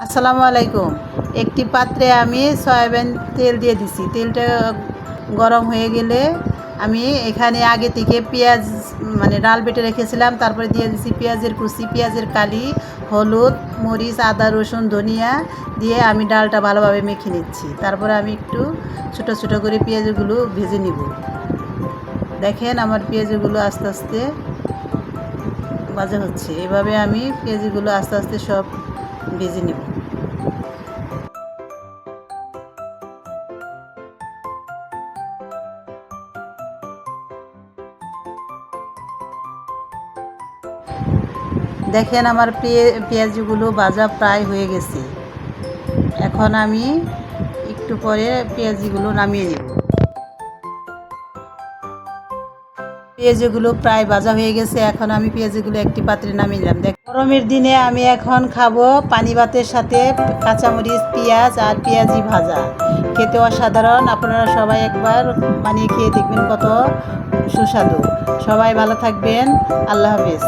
আসসালামু আলাইকুম। একটি পাত্রে আমি সয়াবিন তেল দিয়ে দিছি। তেলটা গরম হয়ে গেলে আমি এখানে আগে থেকে পেঁয়াজ ডাল বেটে রেখেছিলাম। তারপরে দিয়ে দিছি পেঁয়াজের কুচি, পেঁয়াজের কালি, হলুদ, মরিচ, আদা, রসুন, ধনিয়া দিয়ে আমি ডালটা ভালোভাবে মেখে নিচ্ছি। তারপরে আমি একটু ছোটো ছোটো করে পেঁয়াজগুলো ভেজে নিব। দেখেন আমার পেঁয়াজগুলো আস্তে আস্তে ভাজা হচ্ছে। এভাবে আমি পেঁয়াজগুলো আস্তে আস্তে সব ভেজে নেব। দেখেন আমার পেঁয়াজগুলো ভাজা প্রায় হয়ে গেছে। এখন আমি একটু পরে পেঁয়াজগুলো নামিয়ে নেব। পেঁয়াজগুলো প্রায় ভাজা হয়ে গেছে। এখন আমি পেঁয়াজগুলো একটি পাত্রে নামিয়ে নিলাম। গরমের দিনে আমি এখন খাবো পানি ভাতের সাথে কাঁচামরিচ, পেঁয়াজ আর পেঁয়াজি ভাজা। খেতে অসাধারণ। আপনারা সবাই একবার বানিয়ে খেয়ে দেখবেন কত সুস্বাদু। সবাই ভালো থাকবেন। আল্লাহ হাফেজ।